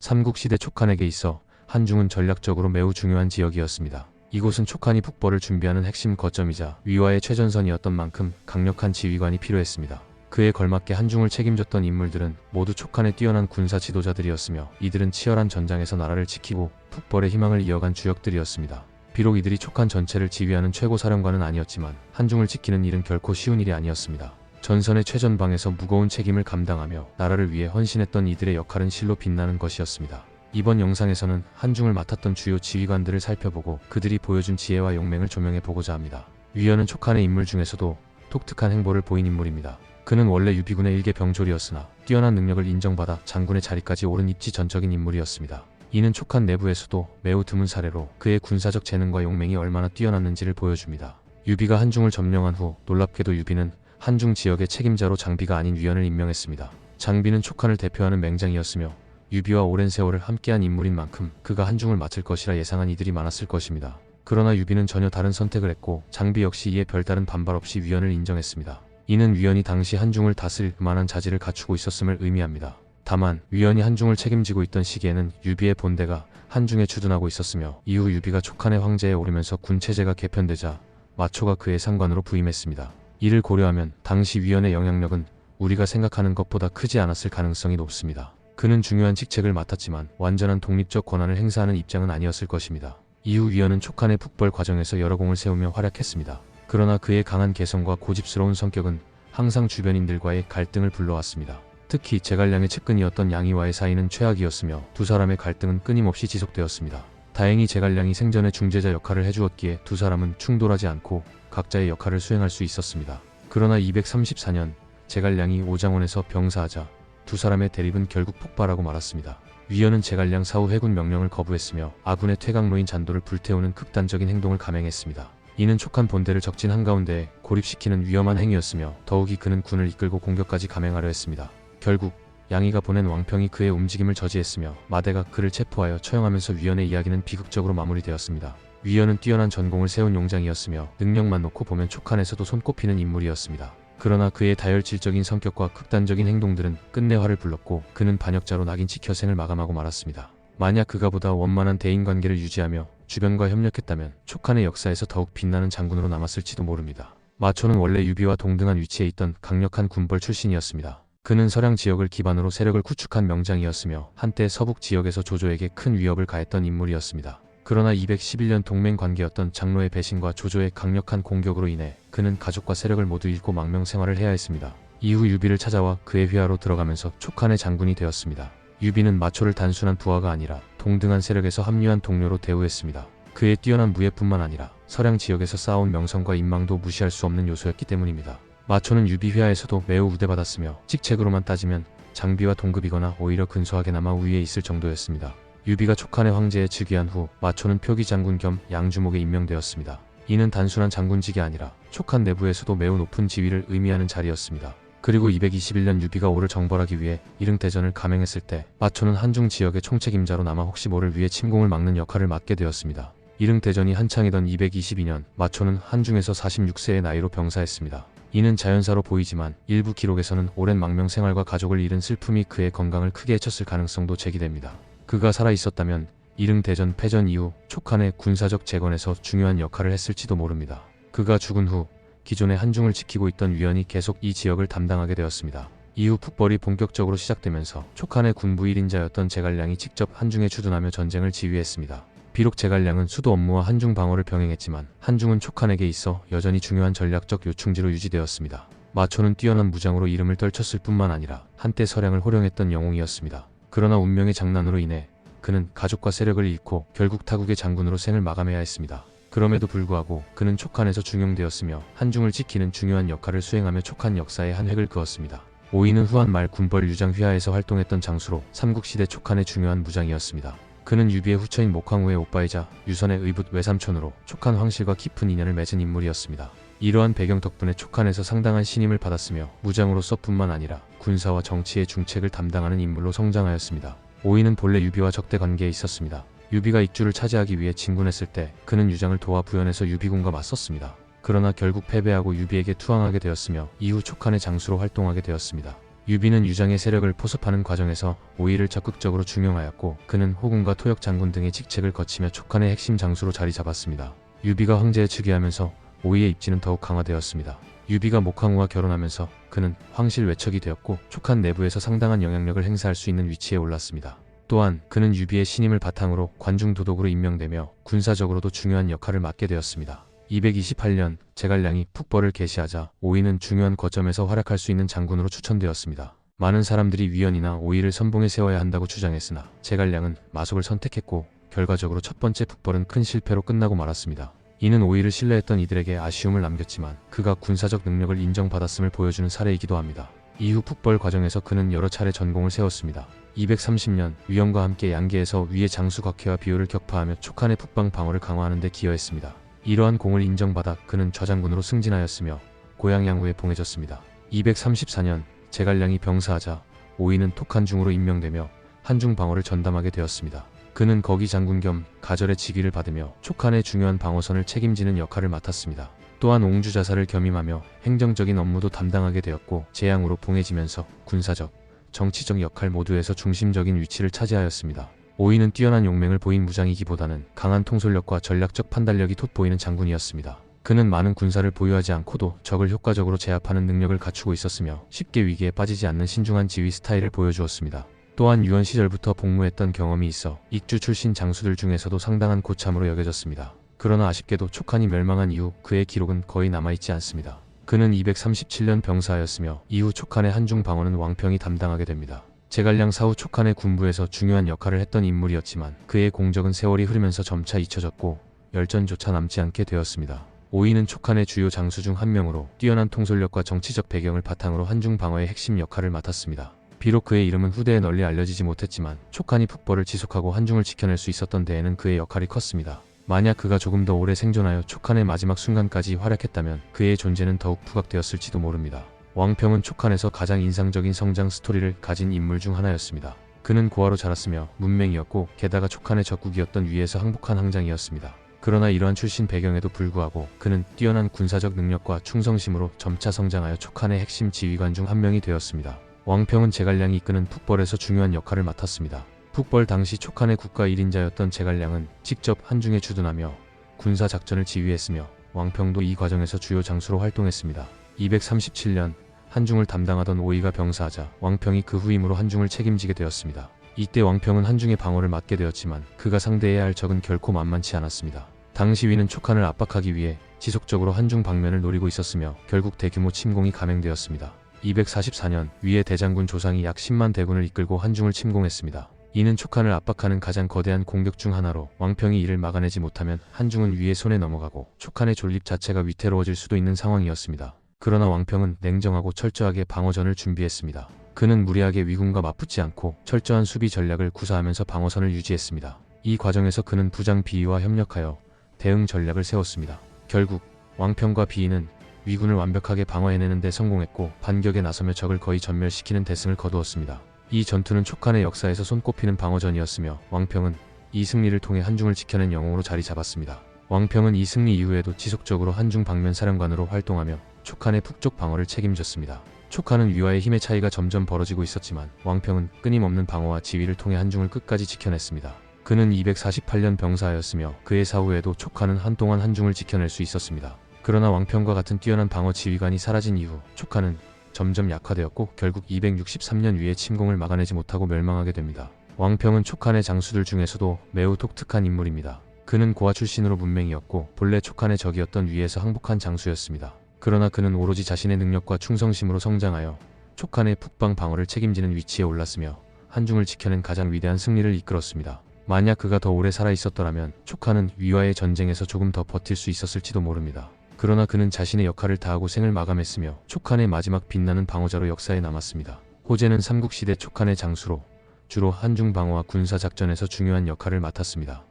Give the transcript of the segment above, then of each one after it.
삼국시대 촉한에게 있어 한중은 전략적으로 매우 중요한 지역이었습니다. 이곳은 촉한이 북벌을 준비하는 핵심 거점이자 위와의 최전선이었던 만큼 강력한 지휘관이 필요했습니다. 그에 걸맞게 한중을 책임졌던 인물들은 모두 촉한의 뛰어난 군사 지도자들이었으며 이들은 치열한 전장에서 나라를 지키고 북벌의 희망을 이어간 주역들이었습니다. 비록 이들이 촉한 전체를 지휘하는 최고 사령관은 아니었지만 한중을 지키는 일은 결코 쉬운 일이 아니었습니다. 전선의 최전방에서 무거운 책임을 감당하며 나라를 위해 헌신했던 이들의 역할은 실로 빛나는 것이었습니다. 이번 영상에서는 한중을 맡았던 주요 지휘관들을 살펴보고 그들이 보여준 지혜와 용맹을 조명해보고자 합니다. 위연은 촉한의 인물 중에서도 독특한 행보를 보인 인물입니다. 그는 원래 유비군의 일개 병졸이었으나 뛰어난 능력을 인정받아 장군의 자리까지 오른 입지전적인 인물이었습니다. 이는 촉한 내부에서도 매우 드문 사례로 그의 군사적 재능과 용맹이 얼마나 뛰어났는지를 보여줍니다. 유비가 한중을 점령한 후 놀랍게도 유비는 한중 지역의 책임자로 장비가 아닌 위연을 임명했습니다. 장비는 촉한을 대표하는 맹장이었으며 유비와 오랜 세월을 함께한 인물인 만큼 그가 한중을 맡을 것이라 예상한 이들이 많았을 것입니다. 그러나 유비는 전혀 다른 선택을 했고 장비 역시 이에 별다른 반발 없이 위연을 인정했습니다. 이는 위연이 당시 한중을 다스릴 만한 자질을 갖추고 있었음을 의미합니다. 다만 위연이 한중을 책임지고 있던 시기에는 유비의 본대가 한중에 주둔하고 있었으며 이후 유비가 촉한의 황제에 오르면서 군체제가 개편되자 마초가 그의 상관으로 부임했습니다. 이를 고려하면 당시 위연의 영향력은 우리가 생각하는 것보다 크지 않았을 가능성이 높습니다. 그는 중요한 직책을 맡았지만 완전한 독립적 권한을 행사하는 입장은 아니었을 것입니다. 이후 위연은 촉한의 북벌 과정에서 여러 공을 세우며 활약했습니다. 그러나 그의 강한 개성과 고집스러운 성격은 항상 주변인들과의 갈등을 불러왔습니다. 특히 제갈량의 측근이었던 양희와의 사이는 최악이었으며 두 사람의 갈등은 끊임없이 지속되었습니다. 다행히 제갈량이 생전에 중재자 역할을 해주었기에 두 사람은 충돌하지 않고 각자의 역할을 수행할 수 있었습니다. 그러나 234년 제갈량이 오장원에서 병사하자 두 사람의 대립은 결국 폭발하고 말았습니다. 위연은 제갈량 사후 회군 명령을 거부했으며 아군의 퇴각로인 잔도를 불태우는 극단적인 행동을 감행했습니다. 이는 촉한 본대를 적진 한가운데에 고립시키는 위험한 행위였으며 더욱이 그는 군을 이끌고 공격까지 감행하려 했습니다. 결국 양희가 보낸 왕평이 그의 움직임을 저지했으며 마대가 그를 체포하여 처형하면서 위연의 이야기는 비극적으로 마무리되었습니다. 위연은 뛰어난 전공을 세운 용장이었으며 능력만 놓고 보면 촉한에서도 손꼽히는 인물이었습니다. 그러나 그의 다혈질적인 성격과 극단적인 행동들은 끝내 화를 불렀고 그는 반역자로 낙인 찍혀 생을 마감하고 말았습니다. 만약 그가 보다 원만한 대인관계를 유지하며 주변과 협력했다면 촉한의 역사에서 더욱 빛나는 장군으로 남았을지도 모릅니다. 마초는 원래 유비와 동등한 위치에 있던 강력한 군벌 출신이었습니다. 그는 서량 지역을 기반으로 세력을 구축한 명장이었으며 한때 서북 지역에서 조조에게 큰 위협을 가했던 인물이었습니다. 그러나 211년 동맹 관계였던 장로의 배신과 조조의 강력한 공격으로 인해 그는 가족과 세력을 모두 잃고 망명 생활을 해야 했습니다. 이후 유비를 찾아와 그의 휘하로 들어가면서 촉한의 장군이 되었습니다. 유비는 마초를 단순한 부하가 아니라 동등한 세력에서 합류한 동료로 대우했습니다. 그의 뛰어난 무예뿐만 아니라 서량 지역에서 쌓아온 명성과 인망도 무시할 수 없는 요소였기 때문입니다. 마초는 유비 휘하에서도 매우 우대받았으며 직책으로만 따지면 장비와 동급이거나 오히려 근소하게나마 우위에 있을 정도였습니다. 유비가 촉한의 황제에 즉위한 후 마초는 표기 장군 겸 양주목에 임명되었습니다. 이는 단순한 장군직이 아니라 촉한 내부에서도 매우 높은 지위를 의미하는 자리였습니다. 그리고 221년 유비가 오를 정벌하기 위해 이릉대전을 감행했을 때 마초는 한중 지역의 총책임자로 남아 혹시 모를 위해 침공을 막는 역할을 맡게 되었습니다. 이릉대전이 한창이던 222년 마초는 한중에서 46세의 나이로 병사했습니다. 이는 자연사로 보이지만 일부 기록에서는 오랜 망명 생활과 가족을 잃은 슬픔이 그의 건강을 크게 해쳤을 가능성도 제기됩니다. 그가 살아있었다면 이릉대전 패전 이후 촉한의 군사적 재건에서 중요한 역할을 했을지도 모릅니다. 그가 죽은 후 기존의 한중을 지키고 있던 위연이 계속 이 지역을 담당하게 되었습니다. 이후 북벌이 본격적으로 시작되면서 촉한의 군부 1인자였던 제갈량이 직접 한중에 주둔하며 전쟁을 지휘했습니다. 비록 제갈량은 수도 업무와 한중 방어를 병행했지만 한중은 촉한에게 있어 여전히 중요한 전략적 요충지로 유지되었습니다. 마초는 뛰어난 무장으로 이름을 떨쳤을 뿐만 아니라 한때 서량을 호령했던 영웅이었습니다. 그러나 운명의 장난으로 인해 그는 가족과 세력을 잃고 결국 타국의 장군으로 생을 마감해야 했습니다. 그럼에도 불구하고 그는 촉한에서 중용되었으며 한중을 지키는 중요한 역할을 수행하며 촉한 역사에 한 획을 그었습니다. 오이는 후한 말 군벌 유장 휘하에서 활동했던 장수로 삼국시대 촉한의 중요한 무장이었습니다. 그는 유비의 후처인 목황후의 오빠이자 유선의 의붓 외삼촌으로 촉한 황실과 깊은 인연을 맺은 인물이었습니다. 이러한 배경 덕분에 촉한에서 상당한 신임을 받았으며 무장으로서 뿐만 아니라 군사와 정치의 중책을 담당하는 인물로 성장하였습니다. 오이는 본래 유비와 적대 관계에 있었습니다. 유비가 익주를 차지하기 위해 진군했을 때 그는 유장을 도와 부연해서 유비군과 맞섰습니다. 그러나 결국 패배하고 유비에게 투항하게 되었으며 이후 촉한의 장수로 활동하게 되었습니다. 유비는 유장의 세력을 포섭하는 과정에서 오이를 적극적으로 중용하였고 그는 호군과 토역 장군 등의 직책을 거치며 촉한의 핵심 장수로 자리 잡았습니다. 유비가 황제에 즉위하면서 오이의 입지는 더욱 강화되었습니다. 유비가 목항우와 결혼하면서 그는 황실 외척이 되었고 촉한 내부에서 상당한 영향력을 행사할 수 있는 위치에 올랐습니다. 또한 그는 유비의 신임을 바탕으로 관중 도독으로 임명되며 군사적으로도 중요한 역할을 맡게 되었습니다. 228년 제갈량이 푹벌을 개시하자 오이는 중요한 거점에서 활약할 수 있는 장군으로 추천되었습니다. 많은 사람들이 위연이나 오이를 선봉에 세워야 한다고 주장했으나 제갈량은 마속을 선택했고 결과적으로 첫 번째 푹벌은 큰 실패로 끝나고 말았습니다. 이는 오이를 신뢰했던 이들에게 아쉬움을 남겼지만 그가 군사적 능력을 인정받았음을 보여주는 사례이기도 합니다. 이후 푹벌 과정에서 그는 여러 차례 전공을 세웠습니다. 230년 위연과 함께 양계에서 위의 장수 곽해와 비호를 격파하며 촉한의 북방 방어를 강화하는 데 기여했습니다. 이러한 공을 인정받아 그는 좌장군으로 승진하였으며 고향 양후에 봉해졌습니다. 234년 제갈량이 병사하자 오이는 톡한중으로 임명되며 한중 방어를 전담하게 되었습니다. 그는 거기 장군 겸 가절의 직위를 받으며 촉한의 중요한 방어선을 책임지는 역할을 맡았습니다. 또한 옹주 자사를 겸임하며 행정적인 업무도 담당하게 되었고 재양으로 봉해지면서 군사적, 정치적 역할 모두에서 중심적인 위치를 차지하였습니다. 오이는 뛰어난 용맹을 보인 무장이기보다는 강한 통솔력과 전략적 판단력이 돋보이는 장군이었습니다. 그는 많은 군사를 보유하지 않고도 적을 효과적으로 제압하는 능력을 갖추고 있었으며 쉽게 위기에 빠지지 않는 신중한 지휘 스타일을 보여주었습니다. 또한 유연 시절부터 복무했던 경험이 있어 익주 출신 장수들 중에서도 상당한 고참으로 여겨졌습니다. 그러나 아쉽게도 촉한이 멸망한 이후 그의 기록은 거의 남아있지 않습니다. 그는 237년 병사하였으며 이후 촉한의 한중 방어는 왕평이 담당하게 됩니다. 제갈량 사후 촉한의 군부에서 중요한 역할을 했던 인물이었지만 그의 공적은 세월이 흐르면서 점차 잊혀졌고 열전조차 남지 않게 되었습니다. 오이는 촉한의 주요 장수 중 한 명으로 뛰어난 통솔력과 정치적 배경을 바탕으로 한중 방어의 핵심 역할을 맡았습니다. 비록 그의 이름은 후대에 널리 알려지지 못했지만 촉한이 푹벌을 지속하고 한중을 지켜낼 수 있었던 데에는 그의 역할이 컸습니다. 만약 그가 조금 더 오래 생존하여 촉한의 마지막 순간까지 활약했다면 그의 존재는 더욱 부각되었을지도 모릅니다. 왕평은 촉한에서 가장 인상적인 성장 스토리를 가진 인물 중 하나였습니다. 그는 고아로 자랐으며 문맹이었고 게다가 촉한의 적국이었던 위에서 항복한 항장이었습니다. 그러나 이러한 출신 배경에도 불구하고 그는 뛰어난 군사적 능력과 충성심으로 점차 성장하여 촉한의 핵심 지휘관 중 한 명이 되었습니다. 왕평은 제갈량이 이끄는 푹벌에서 중요한 역할을 맡았습니다. 푹벌 당시 촉한의 국가 1인자였던 제갈량은 직접 한중에 주둔하며 군사 작전을 지휘했으며 왕평도 이 과정에서 주요 장수로 활동했습니다. 237년 한중을 담당하던 오이가 병사하자 왕평이 그 후임으로 한중을 책임지게 되었습니다. 이때 왕평은 한중의 방어를 맡게 되었지만 그가 상대해야 할 적은 결코 만만치 않았습니다. 당시 위는 촉한을 압박하기 위해 지속적으로 한중 방면을 노리고 있었으며 결국 대규모 침공이 감행되었습니다. 244년 위의 대장군 조상이 약 10만 대군을 이끌고 한중을 침공했습니다. 이는 촉한을 압박하는 가장 거대한 공격 중 하나로 왕평이 이를 막아내지 못하면 한중은 위의 손에 넘어가고 촉한의 존립 자체가 위태로워질 수도 있는 상황이었습니다. 그러나 왕평은 냉정하고 철저하게 방어전을 준비했습니다. 그는 무리하게 위군과 맞붙지 않고 철저한 수비 전략을 구사하면서 방어선을 유지했습니다. 이 과정에서 그는 부장 비위와 협력하여 대응 전략을 세웠습니다. 결국 왕평과 비위는 위군을 완벽하게 방어해내는 데 성공했고 반격에 나서며 적을 거의 전멸시키는 대승을 거두었습니다. 이 전투는 촉한의 역사에서 손꼽히는 방어전이었으며 왕평은 이 승리를 통해 한중을 지켜낸 영웅으로 자리 잡았습니다. 왕평은 이 승리 이후에도 지속적으로 한중 방면 사령관으로 활동하며 촉한의 북쪽 방어를 책임졌습니다. 촉한은 위와의 힘의 차이가 점점 벌어지고 있었지만 왕평은 끊임없는 방어와 지휘를 통해 한중을 끝까지 지켜냈습니다. 그는 248년 병사였으며 그의 사후에도 촉한은 한동안 한중을 지켜낼 수 있었습니다. 그러나 왕평과 같은 뛰어난 방어 지휘관이 사라진 이후 촉한은 점점 약화되었고 결국 263년 위의 침공을 막아내지 못하고 멸망하게 됩니다. 왕평은 촉한의 장수들 중에서도 매우 독특한 인물입니다. 그는 고아 출신으로 문맹이었고 본래 촉한의 적이었던 위에서 항복한 장수였습니다. 그러나 그는 오로지 자신의 능력과 충성심으로 성장하여 촉한의 북방 방어를 책임지는 위치에 올랐으며 한중을 지켜낸 가장 위대한 승리를 이끌었습니다. 만약 그가 더 오래 살아있었더라면 촉한은 위와의 전쟁에서 조금 더 버틸 수 있었을지도 모릅니다. 그러나 그는 자신의 역할을 다하고 생을 마감했으며 촉한의 마지막 빛나는 방어자로 역사에 남았습니다. 호재는 삼국시대 촉한의 장수로 주로 한중 방어와 군사작전에서 중요한 역할을 맡았습니다.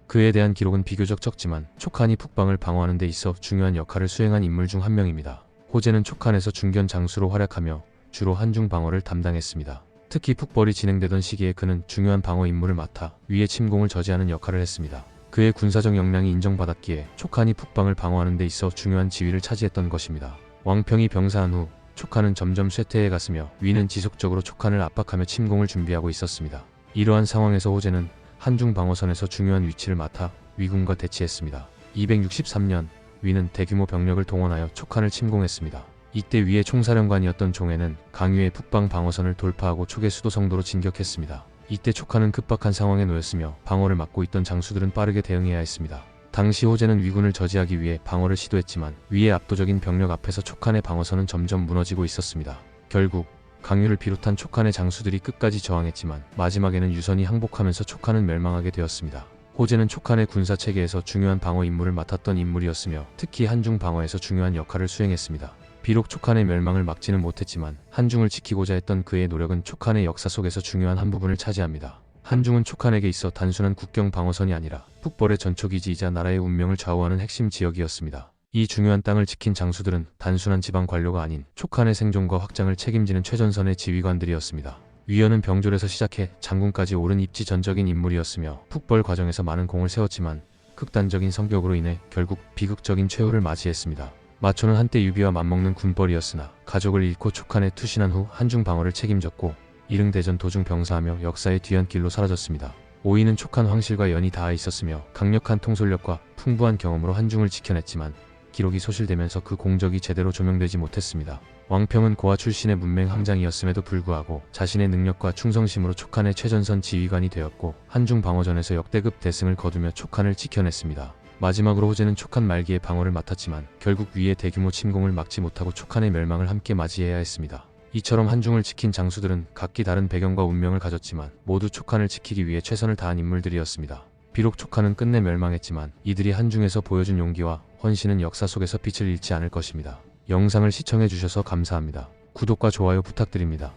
그에 대한 기록은 비교적 적지만 촉한이 북방을 방어하는 데 있어 중요한 역할을 수행한 인물 중 한 명입니다. 호재는 촉한에서 중견 장수로 활약하며 주로 한중 방어를 담당했습니다. 특히 푹벌이 진행되던 시기에 그는 중요한 방어 임무를 맡아 위의 침공을 저지하는 역할을 했습니다. 그의 군사적 역량이 인정받았기에 촉한이 북방을 방어하는 데 있어 중요한 지위를 차지했던 것입니다. 왕평이 병사한 후 촉한은 점점 쇠퇴해 갔으며 위는 지속적으로 촉한을 압박하며 침공을 준비하고 있었습니다. 이러한 상황에서 호재는 한중 방어선에서 중요한 위치를 맡아 위군과 대치했습니다. 263년 위는 대규모 병력을 동원하여 촉한을 침공했습니다. 이때 위의 총사령관이었던 종해는 강유의 북방 방어선을 돌파하고 촉의 수도성도로 진격했습니다. 이때 촉한은 급박한 상황에 놓였으며 방어를 맡고 있던 장수들은 빠르게 대응해야 했습니다. 당시 호재는 위군을 저지하기 위해 방어를 시도했지만 위의 압도적인 병력 앞에서 촉한의 방어선은 점점 무너지고 있었습니다. 결국 강유를 비롯한 촉한의 장수들이 끝까지 저항했지만 마지막에는 유선이 항복하면서 촉한은 멸망하게 되었습니다. 호재는 촉한의 군사체계에서 중요한 방어 임무를 맡았던 인물이었으며 특히 한중 방어에서 중요한 역할을 수행했습니다. 비록 촉한의 멸망을 막지는 못했지만 한중을 지키고자 했던 그의 노력은 촉한의 역사 속에서 중요한 한 부분을 차지합니다. 한중은 촉한에게 있어 단순한 국경 방어선이 아니라 북벌의 전초기지이자 나라의 운명을 좌우하는 핵심 지역이었습니다. 이 중요한 땅을 지킨 장수들은 단순한 지방 관료가 아닌 촉한의 생존과 확장을 책임지는 최전선의 지휘관들이었습니다. 위원은 병졸에서 시작해 장군까지 오른 입지전적인 인물이었으며 북벌 과정에서 많은 공을 세웠지만 극단적인 성격으로 인해 결국 비극적인 최후를 맞이했습니다. 마초는 한때 유비와 맞먹는 군벌이었으나 가족을 잃고 촉한에 투신한 후 한중 방어를 책임졌고 이릉대전 도중 병사하며 역사의 뒤안길로 사라졌습니다. 오이는 촉한 황실과 연이 닿아 있었으며 강력한 통솔력과 풍부한 경험으로 한중을 지켜냈지만 기록이 소실되면서 그 공적이 제대로 조명되지 못했습니다. 왕평은 고아 출신의 문맹 함장이었음에도 불구하고 자신의 능력과 충성심으로 촉한의 최전선 지휘관이 되었고 한중 방어전에서 역대급 대승을 거두며 촉한을 지켜냈습니다. 마지막으로 호재는 촉한 말기에 방어를 맡았지만 결국 위의 대규모 침공을 막지 못하고 촉한의 멸망을 함께 맞이해야 했습니다. 이처럼 한중을 지킨 장수들은 각기 다른 배경과 운명을 가졌지만 모두 촉한을 지키기 위해 최선을 다한 인물들이었습니다. 비록 촉한은 끝내 멸망했지만 이들이 한중에서 보여준 용기와 헌신은 역사 속에서 빛을 잃지 않을 것입니다. 영상을 시청해주셔서 감사합니다. 구독과 좋아요 부탁드립니다.